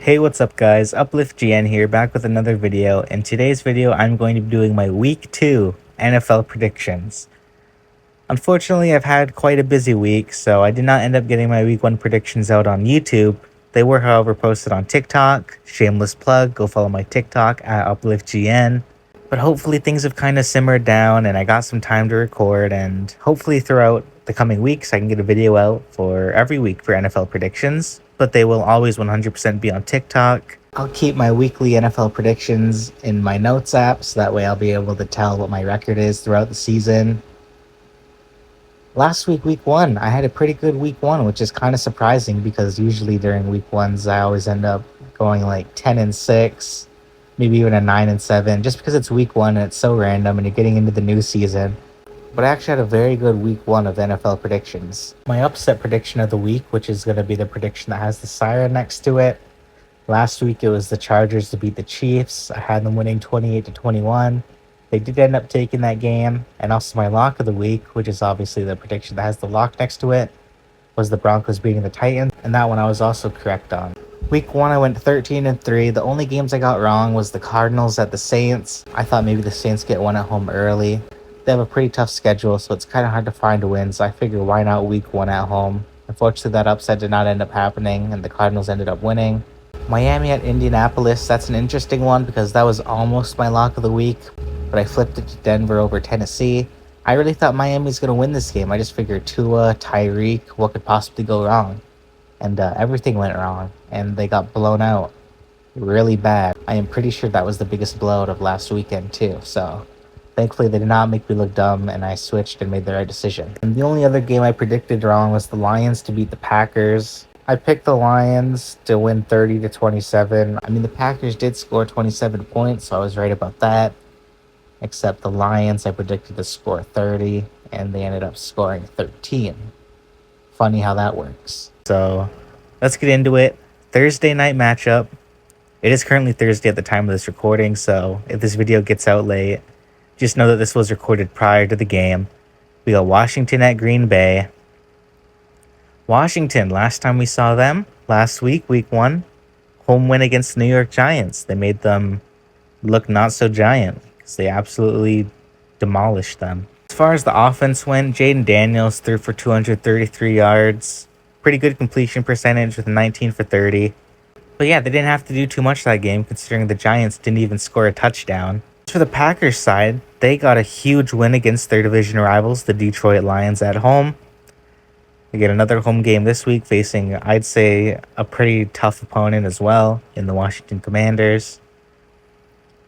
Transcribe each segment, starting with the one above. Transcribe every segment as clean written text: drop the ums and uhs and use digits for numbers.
Hey, what's up guys? Uplift GN here, back with another video. In today's video, I'm going to be doing my Week 2 NFL predictions. Unfortunately, I've had quite a busy week, so I did not end up getting my Week 1 predictions out on YouTube. They were, however, posted on TikTok. Shameless plug, go follow my TikTok at UpliftGN. But hopefully things have kind of simmered down and I got some time to record, and hopefully throughout the coming weeks I can get a video out for every week for NFL predictions, but they will always 100% be on TikTok. I'll keep my weekly NFL predictions in my notes app, so that way I'll be able to tell what my record is throughout the season. Last week, week 1, I had a pretty good week 1, which is kind of surprising because usually during week 1s I always end up going like 10-6. Maybe even a 9-7, just because it's week 1 and it's so random and you're getting into the new season. But I actually had a very good week 1 of NFL predictions. My upset prediction of the week, which is going to be the prediction that has the siren next to it. Last week it was the Chargers to beat the Chiefs. I had them winning 28-21. They did end up taking that game. And also my lock of the week, which is obviously the prediction that has the lock next to it, was the Broncos beating the Titans. And that one I was also correct on. Week 1, I went 13-3. The only games I got wrong was the Cardinals at the Saints. I thought maybe the Saints get one at home early. They have a pretty tough schedule, so it's kind of hard to find a win, so I figured why not week 1 at home. Unfortunately, that upset did not end up happening, and the Cardinals ended up winning. Miami at Indianapolis, that's an interesting one because that was almost my lock of the week, but I flipped it to Denver over Tennessee. I really thought Miami's going to win this game. I just figured Tua, Tyreek, what could possibly go wrong? And everything went wrong, and they got blown out really bad. I am pretty sure that was the biggest blowout of last weekend too, so thankfully they did not make me look dumb and I switched and made the right decision. And the only other game I predicted wrong was the Lions to beat the Packers. I picked the Lions to win 30-27. I mean, the Packers did score 27 points, so I was right about that. Except the Lions, I predicted to score 30, and they ended up scoring 13. Funny how that works. So let's get into it. Thursday night matchup. It is currently Thursday at the time of this recording, so if this video gets out late, just know that this was recorded prior to the game. We got Washington at Green Bay. Washington, last time we saw them, last week, week 1, home win against the New York Giants. They made them look not so giant because they absolutely demolished them. As far as the offense went, Jaden Daniels threw for 233 yards. Pretty good completion percentage with 19 for 30. But yeah, they didn't have to do too much that game considering the Giants didn't even score a touchdown. As for the Packers side, they got a huge win against their division rivals, the Detroit Lions, at home. They get another home game this week facing, I'd say, a pretty tough opponent as well in the Washington Commanders.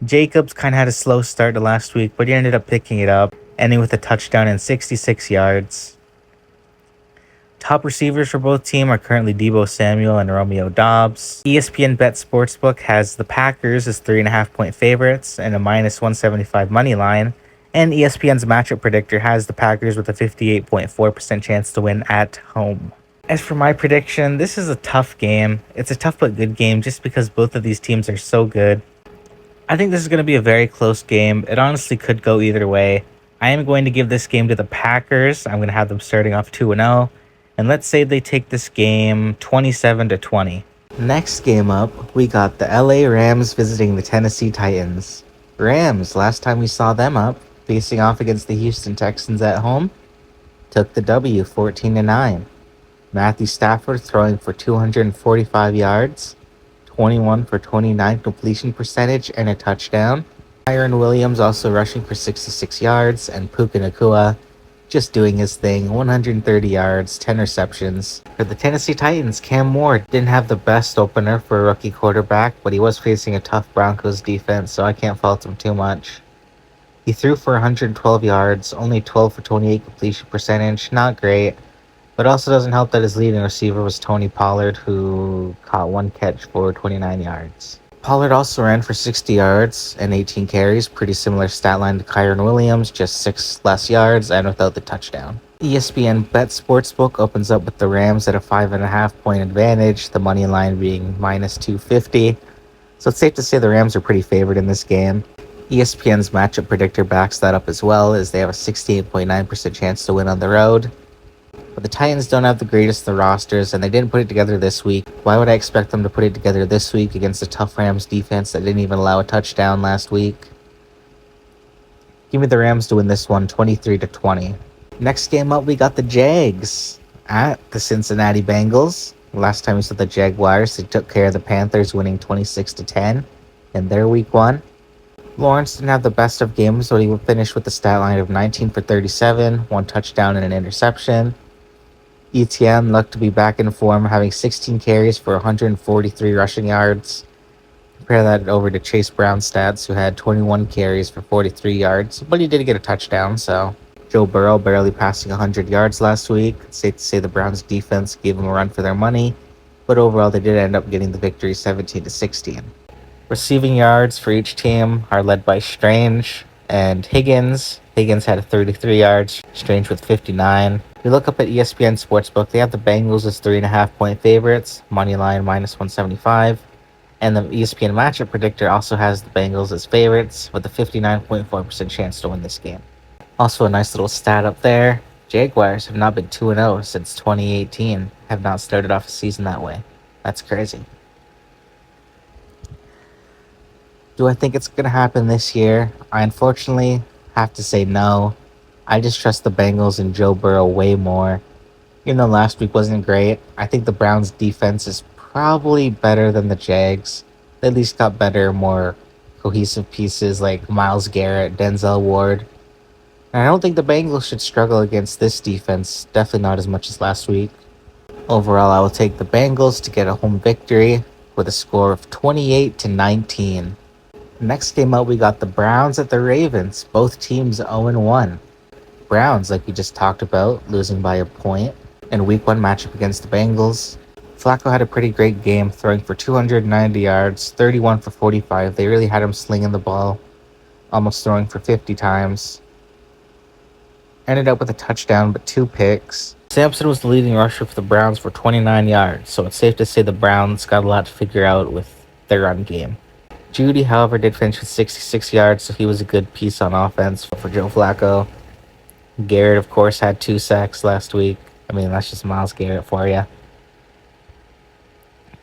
Jacobs kind of had a slow start to last week, but he ended up picking it up, ending with a touchdown and 66 yards. Top receivers for both teams are currently Deebo Samuel and Romeo Doubs. ESPN Bet Sportsbook has the Packers as 3.5-point favorites and a -175 money line. And ESPN's matchup predictor has the Packers with a 58.4% chance to win at home. As for my prediction, this is a tough game. It's a tough but good game just because both of these teams are so good. I think this is going to be a very close game. It honestly could go either way. I am going to give this game to the Packers. I'm going to have them starting off 2-0. And let's say they take this game 27-20. Next game up, we got the LA Rams visiting the Tennessee Titans. Rams, last time we saw them up, facing off against the Houston Texans at home, took the W 14-9. Matthew Stafford throwing for 245 yards, 21 for 29 completion percentage, and a touchdown. Kyren Williams also rushing for 66 yards, and Puka Nacua just doing his thing, 130 yards, 10 receptions. For the Tennessee Titans, Cam Moore didn't have the best opener for a rookie quarterback, but he was facing a tough Broncos defense, so I can't fault him too much. He threw for 112 yards, only 12 for 28 completion percentage, not great, but also doesn't help that his leading receiver was Tony Pollard, who caught one catch for 29 yards. Pollard also ran for 60 yards and 18 carries, pretty similar stat line to Kyren Williams, just 6 less yards and without the touchdown. ESPN Bet Sportsbook opens up with the Rams at a 5.5-point advantage, the money line being -250. So it's safe to say the Rams are pretty favored in this game. ESPN's matchup predictor backs that up as well, as they have a 68.9% chance to win on the road. But the Titans don't have the greatest of the rosters, and they didn't put it together this week. Why would I expect them to put it together this week against a tough Rams defense that didn't even allow a touchdown last week? Give me the Rams to win this one, 23-20. Next game up, we got the Jags at the Cincinnati Bengals. Last time we saw the Jaguars, they took care of the Panthers, winning 26-10 in their week 1. Lawrence didn't have the best of games, but he finished with the stat line of 19 for 37, 1 touchdown and an interception. ETN looked to be back in form, having 16 carries for 143 rushing yards. Compare that over to Chase Brown's stats, who had 21 carries for 43 yards, but he did get a touchdown, so. Joe Burrow barely passing 100 yards last week. It's safe to say the Browns' defense gave them a run for their money, but overall they did end up getting the victory 17-16. Receiving yards for each team are led by Strange and Higgins. Higgins had 33 yards, Strange with 59. We look up at ESPN Sportsbook. They have the Bengals as 3.5-point favorites, money line minus 175. And the ESPN matchup predictor also has the Bengals as favorites with a 59.4% chance to win this game. Also, a nice little stat up there. Jaguars have not been 2-0 since 2018. Have not started off a season that way. That's crazy. Do I think it's going to happen this year? I unfortunately have to say no. I just trust the Bengals and Joe Burrow way more. Even though last week wasn't great, I think the Browns' defense is probably better than the Jags. They at least got better, more cohesive pieces like Myles Garrett, Denzel Ward. And I don't think the Bengals should struggle against this defense. Definitely not as much as last week. Overall, I will take the Bengals to get a home victory with a score of 28-19. Next game up, we got the Browns at the Ravens. Both teams 0-1. Browns, like we just talked about, losing by a point in week 1 matchup against the Bengals. Flacco had a pretty great game, throwing for 290 yards, 31 for 45. They really had him slinging the ball, almost throwing for 50 times. Ended up with a touchdown, but 2 picks. Sampson was the leading rusher for the Browns for 29 yards, so it's safe to say the Browns got a lot to figure out with their run game. Judy, however, did finish with 66 yards, so he was a good piece on offense for Joe Flacco. Garrett, of course, had 2 sacks last week. I mean, that's just Myles Garrett for you.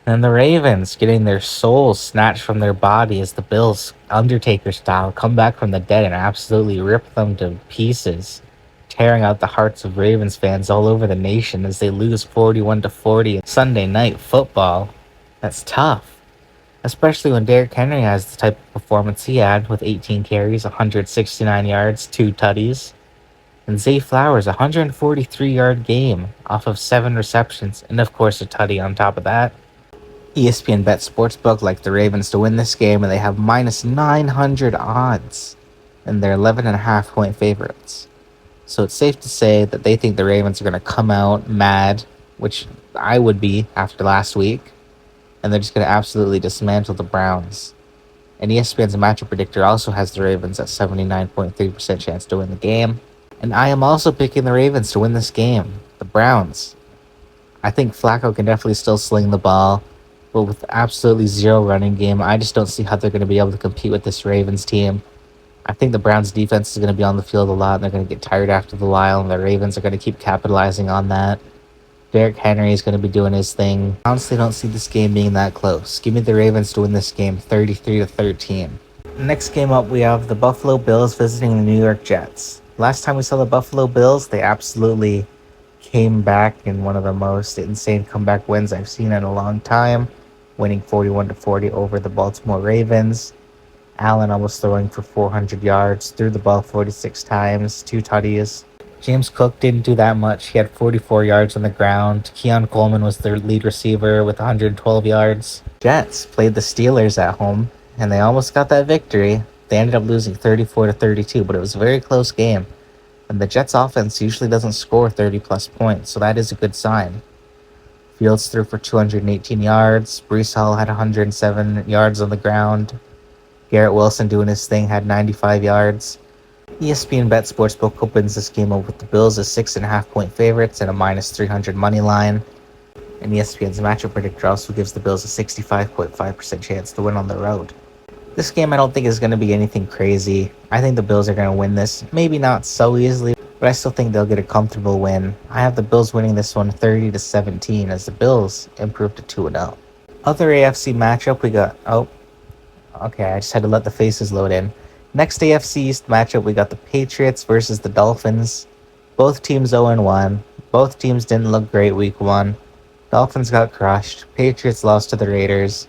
And the Ravens getting their souls snatched from their body as the Bills, Undertaker style, come back from the dead and absolutely rip them to pieces, tearing out the hearts of Ravens fans all over the nation as they lose 41-40 in Sunday Night Football. That's tough, especially when Derrick Henry has the type of performance he had with 18 carries, 169 yards, 2 tutties. And Zay Flowers, 143-yard game off of 7 receptions, and of course a tutty on top of that. ESPN Bet Sportsbook like the Ravens to win this game, and they have minus 900 odds, and they're 11.5-point favorites. So it's safe to say that they think the Ravens are going to come out mad, which I would be after last week, and they're just going to absolutely dismantle the Browns. And ESPN's matchup predictor also has the Ravens at 79.3% chance to win the game. And I am also picking the Ravens to win this game. The Browns. I think Flacco can definitely still sling the ball, but with absolutely zero running game, I just don't see how they're going to be able to compete with this Ravens team. I think the Browns defense is going to be on the field a lot, and they're going to get tired after the while, and the Ravens are going to keep capitalizing on that. Derrick Henry is going to be doing his thing. I honestly don't see this game being that close. Give me the Ravens to win this game 33-13. Next game up, we have the Buffalo Bills visiting the New York Jets. Last time we saw the Buffalo Bills, they absolutely came back in one of the most insane comeback wins I've seen in a long time, winning 41-40 over the Baltimore Ravens. Allen almost throwing for 400 yards, threw the ball 46 times, 2 tutties. James Cook didn't do that much. He had 44 yards on the ground. Keon Coleman was their lead receiver with 112 yards. Jets played the Steelers at home, and they almost got that victory. They ended up losing 34-32, but it was a very close game. And the Jets offense usually doesn't score 30-plus points, so that is a good sign. Fields threw for 218 yards. Breece Hall had 107 yards on the ground. Garrett Wilson doing his thing had 95 yards. ESPN Bet Sportsbook opens this game up with the Bills as 6.5-point favorites and a minus 300 money line. And ESPN's matchup predictor also gives the Bills a 65.5% chance to win on the road. This game I don't think is going to be anything crazy. I think the Bills are going to win this. Maybe not so easily, but I still think they'll get a comfortable win. I have the Bills winning this one 30-17 as the Bills improve to 2-0. Other AFC matchup we got. Oh, okay, I just had to let the faces load in. Next AFC East matchup, we got the Patriots versus the Dolphins. Both teams 0-1. Both teams didn't look great week 1. Dolphins got crushed. Patriots lost to the Raiders.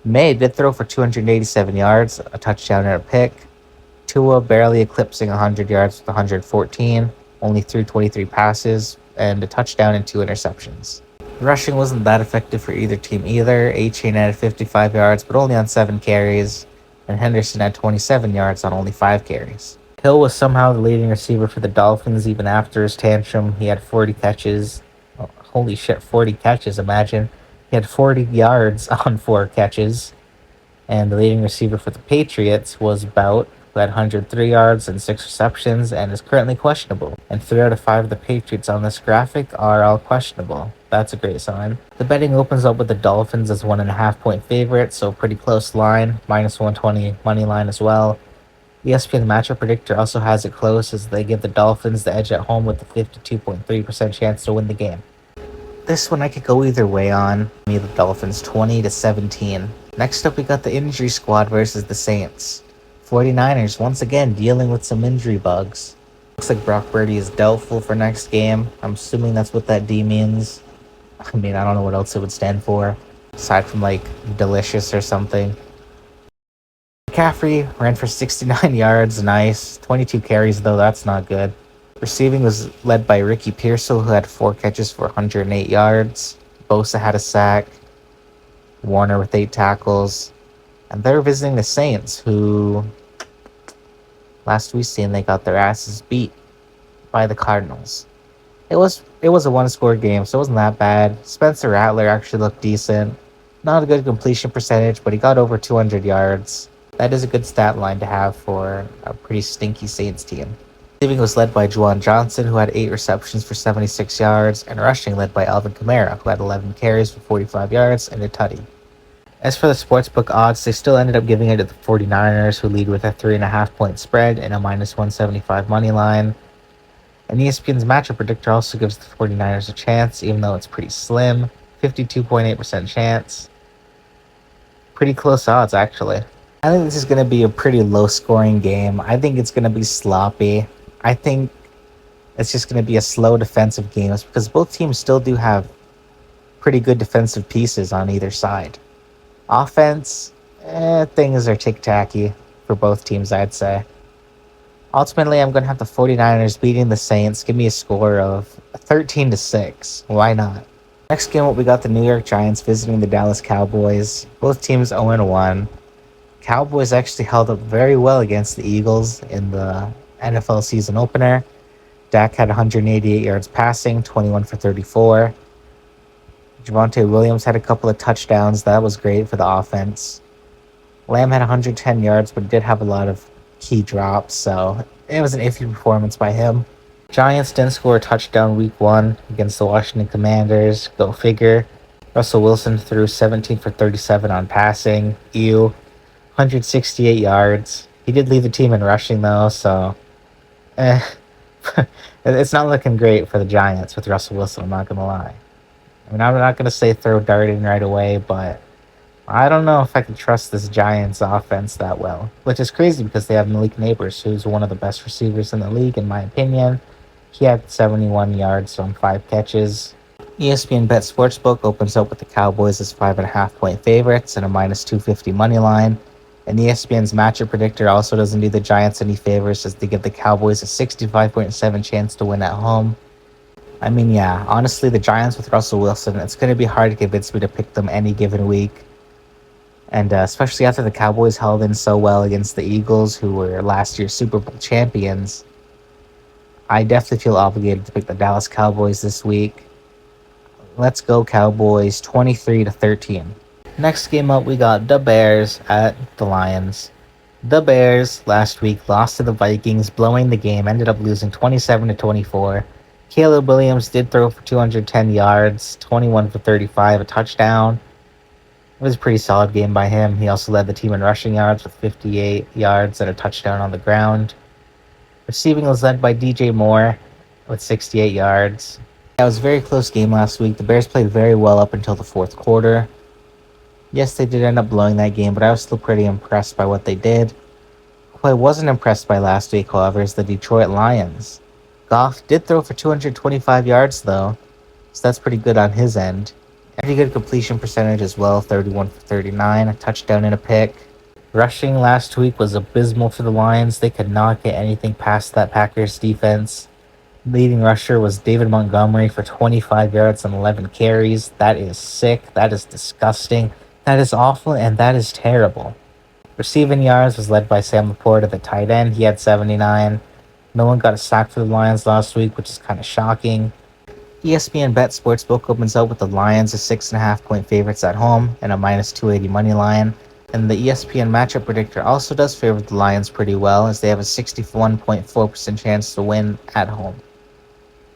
May did throw for 287 yards, a touchdown and a pick. Tua barely eclipsing 100 yards with 114, only threw 23 passes, and a touchdown and 2 interceptions. Rushing wasn't that effective for either team either. A-Chain had 55 yards, but only on 7 carries, and Henderson had 27 yards on only 5 carries. Hill was somehow the leading receiver for the Dolphins even after his tantrum. He had 40 catches. Oh, holy shit, 40 catches, imagine. He had 40 yards on 4 catches. And the leading receiver for the Patriots was Bout, who had 103 yards and 6 receptions and is currently questionable. And 3 out of 5 of the Patriots on this graphic are all questionable. That's a great sign. The betting opens up with the Dolphins as 1.5 point favorite, so pretty close line, minus 120 money line as well. ESPN matchup predictor also has it close as they give the Dolphins the edge at home with a 52.3% chance to win the game. This one I could go either way on. Me, the Dolphins 20-17. Next up, we got the injury squad versus the Saints. 49ers once again dealing with some injury bugs. Looks like Brock Purdy is doubtful for next game. I'm assuming that's what that D means. I mean, I don't know what else it would stand for, aside from like delicious or something. McCaffrey ran for 69 yards, nice. 22 carries though, that's not good. Receiving was led by Ricky Pearsall, who had 4 catches for 108 yards. Bosa had a sack. Warner with 8 tackles. And they're visiting the Saints, who last we seen they got their asses beat by the Cardinals. It was a 1-score game, so it wasn't that bad. Spencer Rattler actually looked decent. Not a good completion percentage, but he got over 200 yards. That is a good stat line to have for a pretty stinky Saints team. Receiving was led by Juwan Johnson, who had 8 receptions for 76 yards, and rushing led by Alvin Kamara, who had 11 carries for 45 yards and a tutty. As for the sportsbook odds, they still ended up giving it to the 49ers, who lead with a 3.5 point spread and a minus 175 money line. And ESPN's matchup predictor also gives the 49ers a chance, even though it's pretty slim. 52.8% chance. Pretty close odds, actually. I think this is going to be a pretty low-scoring game. I think it's going to be sloppy. I think it's just going to be a slow defensive game because both teams still do have pretty good defensive pieces on either side. Offense, things are tick-tacky for both teams, I'd say. Ultimately, I'm going to have the 49ers beating the Saints. Give me a score of 13-6. Why not? Next game, we got the New York Giants visiting the Dallas Cowboys. Both teams 0-1. Cowboys actually held up very well against the Eagles in the NFL season opener. Dak had 188 yards passing, 21 for 34. Javonte Williams had a couple of touchdowns. That was great for the offense. Lamb had 110 yards, but did have a lot of key drops, so it was an iffy performance by him. Giants didn't score a touchdown week 1 against the Washington Commanders. Go figure. Russell Wilson threw 17 for 37 on passing. 168 yards. He did lead the team in rushing, though, so it's not looking great for the Giants with Russell Wilson, I'm not going to lie. I mean, I'm not going to say throw dart in right away, but I don't know if I can trust this Giants offense that well, which is crazy because they have Malik Neighbors, who's one of the best receivers in the league, in my opinion. He had 71 yards on 5 catches. ESPN Bet Sportsbook opens up with the Cowboys as 5.5 point favorites and a minus 250 money line. And ESPN's matchup predictor also doesn't do the Giants any favors as they give the Cowboys a 65.7 chance to win at home. I mean, yeah, honestly, the Giants with Russell Wilson, it's going to be hard to convince me to pick them any given week. And especially after the Cowboys held in so well against the Eagles, who were last year's Super Bowl champions, I definitely feel obligated to pick the Dallas Cowboys this week. Let's go Cowboys 23-13. Next game up, we got the Bears at the Lions. The Bears last week lost to the Vikings, blowing the game, ended up losing 27-24. Caleb Williams did throw for 210 yards, 21 for 35, a touchdown. It was a pretty solid game by him. He also led the team in rushing yards with 58 yards and a touchdown on the ground. Receiving was led by DJ Moore with 68 yards. It was a very close game last week. The Bears played very well up until the fourth quarter. Yes, they did end up blowing that game, but I was still pretty impressed by what they did. Who I wasn't impressed by last week, however, is the Detroit Lions. Goff did throw for 225 yards, though, so that's pretty good on his end. Pretty good completion percentage as well, 31 for 39, a touchdown and a pick. Rushing last week was abysmal for the Lions. They could not get anything past that Packers defense. Leading rusher was David Montgomery for 25 yards and 11 carries. That is sick. That is disgusting. That is awful, and that is terrible. Receiving yards was led by Sam Laporta, the tight end. He had 79. No one got a sack for the Lions last week, which is kind of shocking. ESPN Bet Sportsbook opens up with the Lions as 6.5-point favorites at home and a minus 280 money line. And the ESPN matchup predictor also does favor the Lions pretty well, as they have a 61.4% chance to win at home.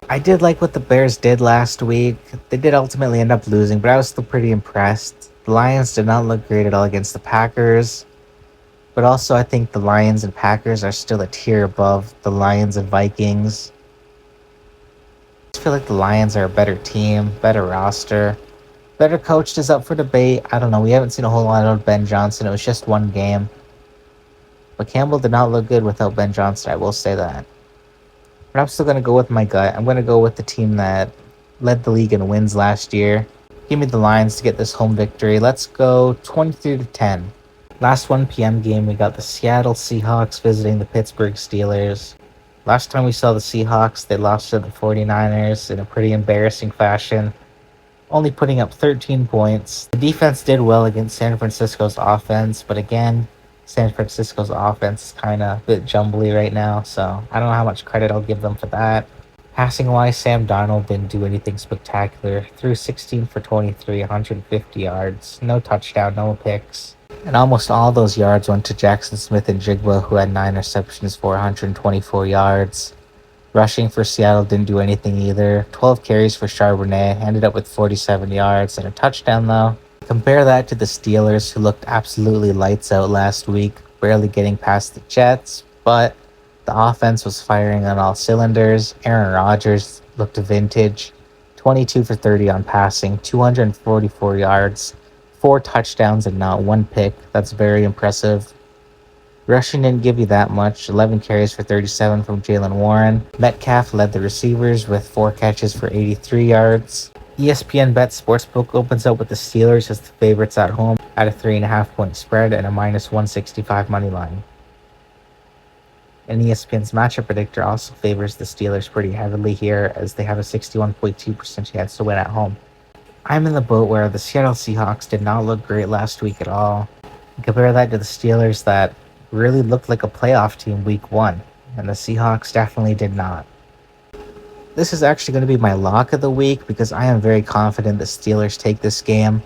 I did like what the Bears did last week. They did ultimately end up losing, but I was still pretty impressed. The Lions did not look great at all against the Packers. But also, I think the Lions and Packers are still a tier above the Lions and Vikings. I just feel like the Lions are a better team, better roster. Better coached is up for debate. I don't know. We haven't seen a whole lot of Ben Johnson. It was just one game. But Campbell did not look good without Ben Johnson, I will say that. But I'm still going to go with my gut. I'm going to go with the team that led the league in wins last year. Give me the Lions to get this home victory. Let's go 23-10. Last 1 p.m. game, we got the Seattle Seahawks visiting the Pittsburgh Steelers. Last time we saw the Seahawks, they lost to the 49ers in a pretty embarrassing fashion, only putting up 13 points. The defense did well against San Francisco's offense, but again, San Francisco's offense is kind of a bit jumbly right now, so I don't know how much credit I'll give them for that. Passing-wise, Sam Darnold didn't do anything spectacular. Threw 16 for 23, 150 yards, no touchdown, no picks. And almost all those yards went to Jackson Smith-Njigba, who had 9 receptions for 124 yards. Rushing for Seattle didn't do anything either. 12 carries for Charbonnet, ended up with 47 yards and a touchdown though. Compare that to the Steelers, who looked absolutely lights out last week, barely getting past the Jets, but the offense was firing on all cylinders. Aaron Rodgers looked vintage, 22 for 30 on passing, 244 yards. 4 touchdowns and not 1 pick. That's very impressive. Rushing didn't give you that much. 11 carries for 37 from Jaylen Warren. Metcalf led the receivers with 4 catches for 83 yards. ESPN Bet Sportsbook opens up with the Steelers as the favorites at home at a 3.5-point spread and a minus 165 money line. And ESPN's matchup predictor also favors the Steelers pretty heavily here, as they have a 61.2% chance to win at home. I'm in the boat where the Seattle Seahawks did not look great last week at all. Compare that to the Steelers that really looked like a playoff team week 1, and the Seahawks definitely did not. This is actually going to be my lock of the week because I am very confident the Steelers take this game.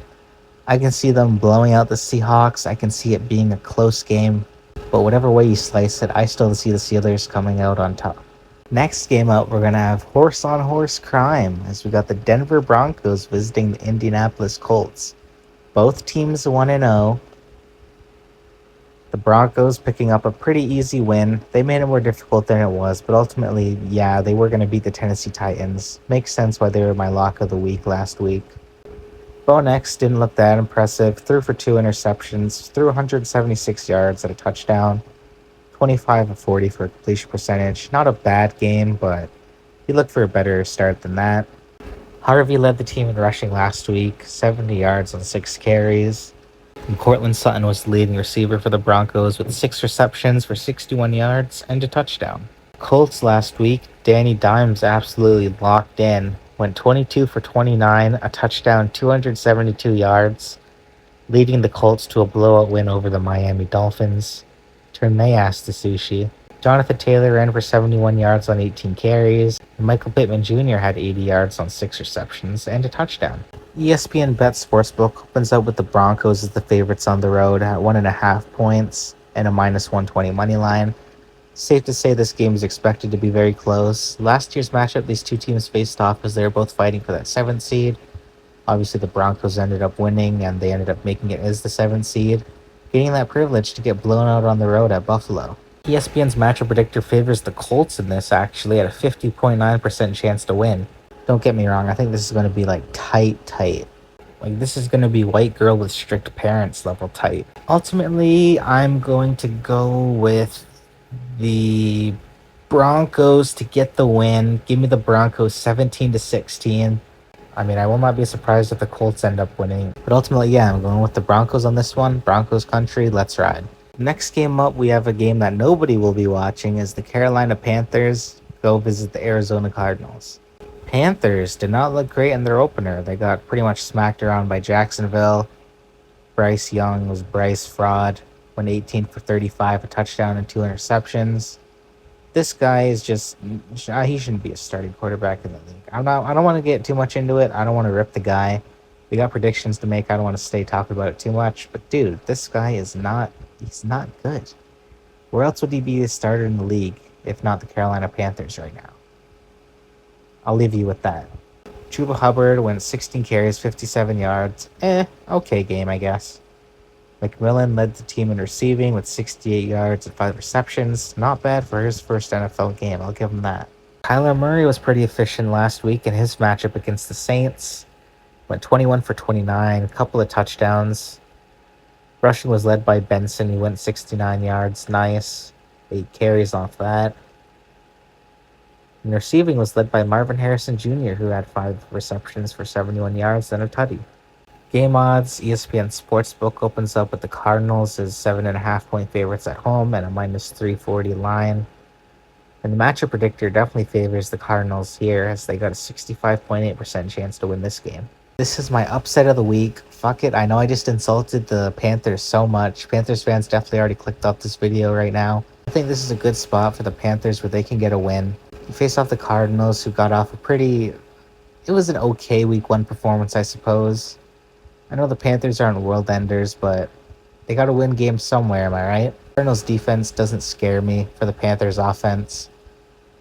I can see them blowing out the Seahawks. I can see it being a close game, but whatever way you slice it, I still see the Steelers coming out on top. Next game up, we're going to have horse-on-horse crime, as we got the Denver Broncos visiting the Indianapolis Colts. Both teams 1-0. The Broncos picking up a pretty easy win. They made it more difficult than it was, but ultimately, yeah, they were going to beat the Tennessee Titans. Makes sense why they were my lock of the week last week. Bo Nix didn't look that impressive. Threw for 2 interceptions, threw 176 yards at a touchdown. 25 of 40 for completion percentage. Not a bad game, but he looked for a better start than that. Harvey led the team in rushing last week, 70 yards on 6 carries. And Cortland Sutton was the leading receiver for the Broncos with 6 receptions for 61 yards and a touchdown. Colts last week, Danny Dimes absolutely locked in. Went 22 for 29, a touchdown, 272 yards, leading the Colts to a blowout win over the Miami Dolphins. Turn they ass to sushi. Jonathan Taylor ran for 71 yards on 18 carries. And Michael Pittman Jr. had 80 yards on 6 receptions and a touchdown. ESPN Bet Sportsbook opens up with the Broncos as the favorites on the road at 1.5 points and a minus 120 money line. Safe to say this game is expected to be very close. Last year's matchup, these two teams faced off as they were both fighting for that 7th seed. Obviously, the Broncos ended up winning, and they ended up making it as the 7th seed, getting that privilege to get blown out on the road at Buffalo. ESPN's matchup predictor favors the Colts in this, actually, at a 50.9% chance to win. Don't get me wrong, I think this is going to be like tight. Like, this is going to be white girl with strict parents level tight. Ultimately, I'm going to go with the Broncos to get the win. Give me the Broncos 17-16. I mean, I will not be surprised if the Colts end up winning. But ultimately, yeah, I'm going with the Broncos on this one. Broncos country, let's ride. Next game up, we have a game that nobody will be watching as the Carolina Panthers go visit the Arizona Cardinals. Panthers did not look great in their opener. They got pretty much smacked around by Jacksonville. Bryce Young was Bryce Fraud, went 18 for 35, a touchdown and 2 interceptions. This guy is just, he shouldn't be a starting quarterback in the league. I don't want to get too much into it. I don't want to rip the guy. We got predictions to make. I don't want to stay talking about it too much. But dude, this guy is not, he's not good. Where else would he be a starter in the league if not the Carolina Panthers right now? I'll leave you with that. Chuba Hubbard went 16 carries, 57 yards. Okay game, I guess. McMillan led the team in receiving with 68 yards and 5 receptions. Not bad for his first NFL game, I'll give him that. Kyler Murray was pretty efficient last week in his matchup against the Saints. Went 21 for 29, a couple of touchdowns. Rushing was led by Benson, he went 69 yards, nice. 8 carries off that. And receiving was led by Marvin Harrison Jr., who had 5 receptions for 71 yards and a tutty. Game odds, ESPN Sportsbook opens up with the Cardinals as 7.5-point favorites at home and a -340 line. And the matchup predictor definitely favors the Cardinals here as they got a 65.8% chance to win this game. This is my upset of the week. Fuck it, I know I just insulted the Panthers so much. Panthers fans definitely already clicked off this video right now. I think this is a good spot for the Panthers where they can get a win. You face off the Cardinals, who got off it was an okay week 1 performance, I suppose. I know the Panthers aren't world enders, but they got to win games somewhere, am I right? Cardinals defense doesn't scare me for the Panthers offense.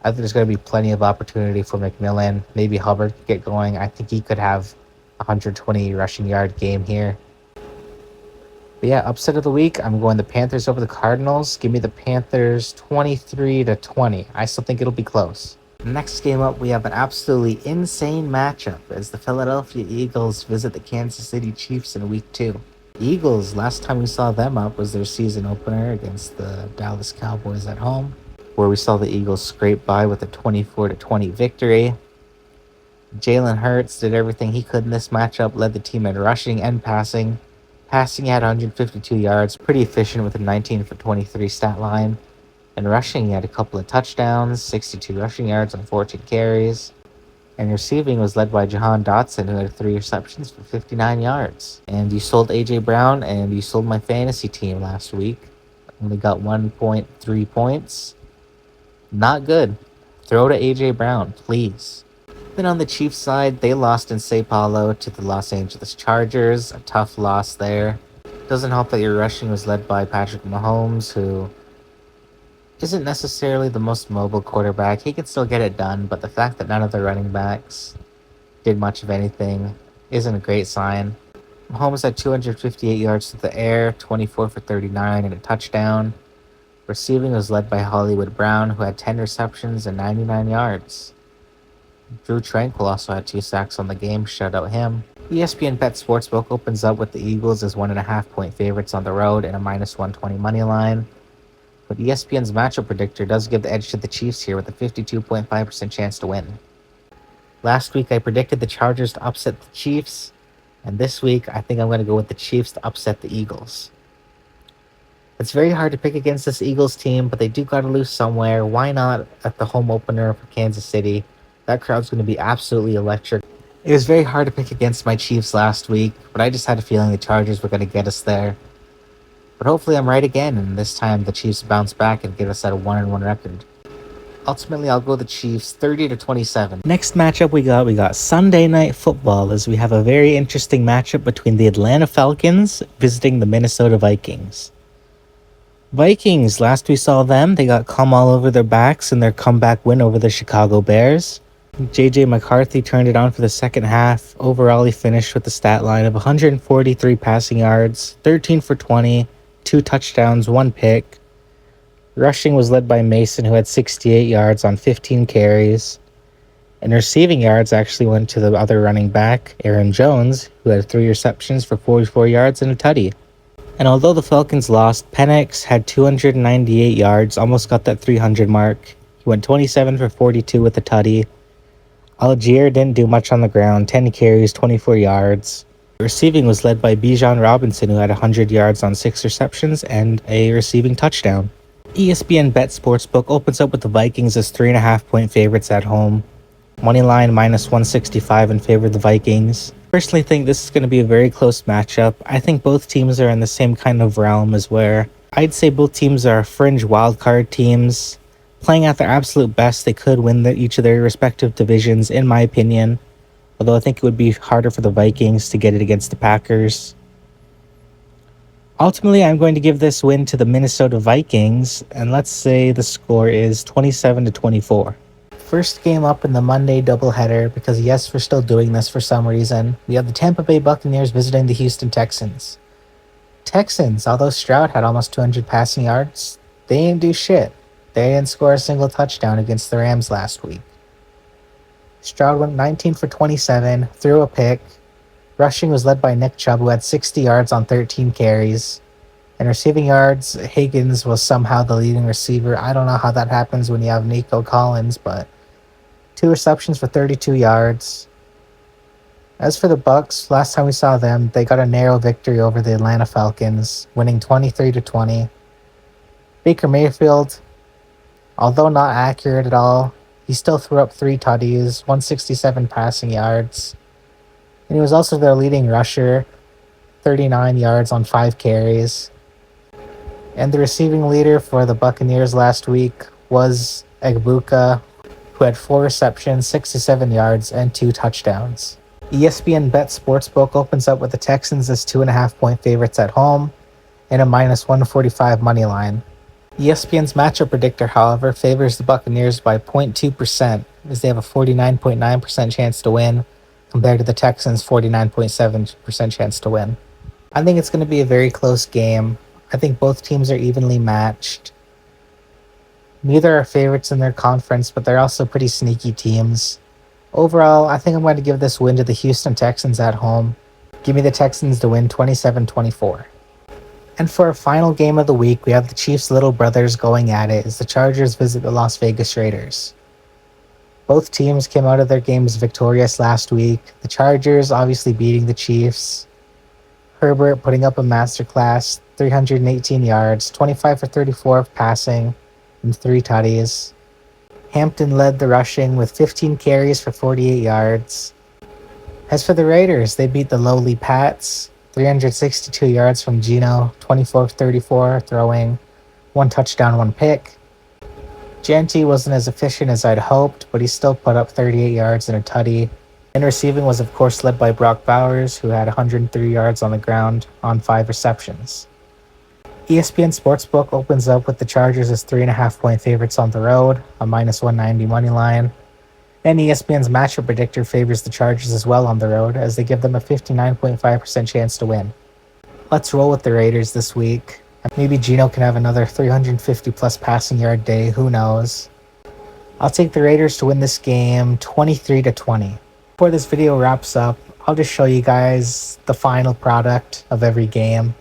I think there's going to be plenty of opportunity for McMillan. Maybe Hubbard could get going. I think he could have a 120 rushing yard game here. But yeah, upset of the week, I'm going the Panthers over the Cardinals. Give me the Panthers 23-20. I still think it'll be close. Next game up, we have an absolutely insane matchup as the Philadelphia Eagles visit the Kansas City Chiefs in week 2. Eagles, last time we saw them up was their season opener against the Dallas Cowboys at home, where we saw the Eagles scrape by with a 24-20 victory. Jalen Hurts did everything he could in this matchup, led the team in rushing and passing. Passing, he had 152 yards, pretty efficient with a 19 for 23 stat line. And rushing, he had a couple of touchdowns, 62 rushing yards on 14 carries. And receiving was led by Jahan Dotson, who had 3 receptions for 59 yards. And you sold A.J. Brown, and you sold my fantasy team last week. Only got 1.3 points. Not good. Throw to A.J. Brown, please. Then on the Chiefs side, they lost in Sao Paulo to the Los Angeles Chargers. A tough loss there. Doesn't help that your rushing was led by Patrick Mahomes, who isn't necessarily the most mobile quarterback. He can still get it done, but the fact that none of the running backs did much of anything isn't a great sign. Mahomes had 258 yards to the air, 24 for 39 and a touchdown. Receiving was led by Hollywood Brown, who had 10 receptions and 99 yards. Drew Tranquil also had 2 sacks on the game, shout out him. ESPN Bet Sportsbook opens up with the Eagles as 1.5-point favorites on the road and a -120 money line. But ESPN's matchup predictor does give the edge to the Chiefs here with a 52.5% chance to win. Last week I predicted the Chargers to upset the Chiefs, and this week I think I'm going to go with the Chiefs to upset the Eagles. It's very hard to pick against this Eagles team, but they do got to lose somewhere. Why not at the home opener for Kansas City? That crowd's going to be absolutely electric. It was very hard to pick against my Chiefs last week, but I just had a feeling the Chargers were going to get us there. But hopefully I'm right again, and this time the Chiefs bounce back and get us at a 1-1 record. Ultimately, I'll go the Chiefs 30-27. Next matchup we got Sunday Night Football, as we have a very interesting matchup between the Atlanta Falcons visiting the Minnesota Vikings. Vikings, last we saw them, they got come all over their backs in their comeback win over the Chicago Bears. J.J. McCarthy turned it on for the second half. Overall, he finished with a stat line of 143 passing yards, 13 for 20, 2 touchdowns, 1 pick. Rushing was led by Mason, who had 68 yards on 15 carries. And receiving yards actually went to the other running back, Aaron Jones, who had 3 receptions for 44 yards and a tutty. And although the Falcons lost, Penix had 298 yards, almost got that 300 mark. He went 27 for 42 with a tutty. Algier didn't do much on the ground, 10 carries, 24 yards. Receiving was led by Bijan Robinson, who had 100 yards on 6 receptions and a receiving touchdown. ESPN Bet Sportsbook opens up with the Vikings as 3.5-point favorites at home. Moneyline minus 165 in favor of the Vikings. Personally think this is going to be a very close matchup. I think both teams are in the same kind of realm as where I'd say both teams are fringe wildcard teams. Playing at their absolute best, they could win each of their respective divisions, in my opinion. Although I think it would be harder for the Vikings to get it against the Packers. Ultimately, I'm going to give this win to the Minnesota Vikings, and let's say the score is 27-24. First game up in the Monday doubleheader, because yes, we're still doing this for some reason. We have the Tampa Bay Buccaneers visiting the Houston Texans. Texans, although Stroud had almost 200 passing yards, they didn't do shit. They didn't score a single touchdown against the Rams last week. Stroud went 19 for 27, threw a pick. Rushing was led by Nick Chubb, who had 60 yards on 13 carries. And receiving yards, Higgins was somehow the leading receiver. I don't know how that happens when you have Nico Collins, but 2 receptions for 32 yards. As for the Bucs, last time we saw them, they got a narrow victory over the Atlanta Falcons, winning 23-20. Baker Mayfield, although not accurate at all, he still threw up 3 tutties, 167 passing yards. And he was also their leading rusher, 39 yards on 5 carries. And the receiving leader for the Buccaneers last week was Egbuka, who had 4 receptions, 67 yards, and 2 touchdowns. ESPN Bet Sportsbook opens up with the Texans as 2.5-point favorites at home and a minus 145 money line. ESPN's matchup predictor, however, favors the Buccaneers by 0.2%, as they have a 49.9% chance to win, compared to the Texans' 49.7% chance to win. I think it's going to be a very close game. I think both teams are evenly matched. Neither are favorites in their conference, but they're also pretty sneaky teams. Overall, I think I'm going to give this win to the Houston Texans at home. Give me the Texans to win 27-24. And for our final game of the week, we have the Chiefs' little brothers going at it as the Chargers visit the Las Vegas Raiders. Both teams came out of their games victorious last week. The Chargers obviously beating the Chiefs. Herbert putting up a masterclass, 318 yards, 25 for 34 of passing, and 3 tutties. Hampton led the rushing with 15 carries for 48 yards. As for the Raiders, they beat the lowly Pats, 362 yards from Geno, 24 for 34 throwing, 1 touchdown, 1 pick. Genty wasn't as efficient as I'd hoped, but he still put up 38 yards and a tutty. And receiving was of course led by Brock Bowers, who had 103 yards on the ground on 5 receptions. ESPN Sportsbook opens up with the Chargers as 3.5-point favorites on the road, a minus 190 money line. And ESPN's matchup predictor favors the Chargers as well on the road, as they give them a 59.5% chance to win. Let's roll with the Raiders this week. Maybe Geno can have another 350-plus passing yard day, who knows. I'll take the Raiders to win this game 23-20. Before this video wraps up, I'll just show you guys the final product of every game.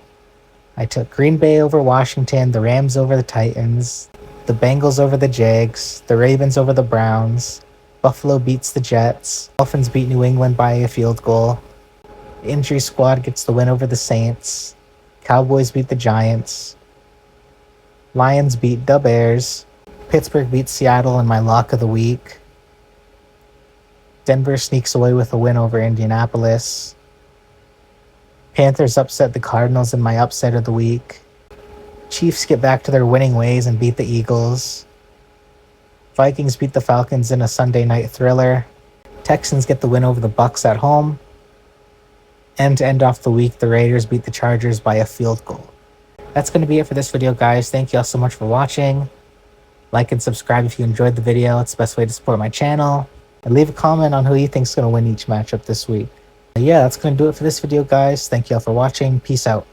I took Green Bay over Washington, the Rams over the Titans, the Bengals over the Jags, the Ravens over the Browns, Buffalo beats the Jets, Dolphins beat New England by a field goal, the Injury Squad gets the win over the Saints, Cowboys beat the Giants, Lions beat the Bears, Pittsburgh beats Seattle in my lock of the week, Denver sneaks away with a win over Indianapolis, Panthers upset the Cardinals in my upset of the week, Chiefs get back to their winning ways and beat the Eagles, Vikings beat the Falcons in a Sunday night thriller, Texans get the win over the Bucs at home, and to end off the week, the Raiders beat the Chargers by a field goal. That's going to be it for this video, guys. Thank you all so much for watching. Like and subscribe if you enjoyed the video. It's the best way to support my channel. And leave a comment on who you think is going to win each matchup this week. But yeah, that's going to do it for this video, guys. Thank you all for watching. Peace out.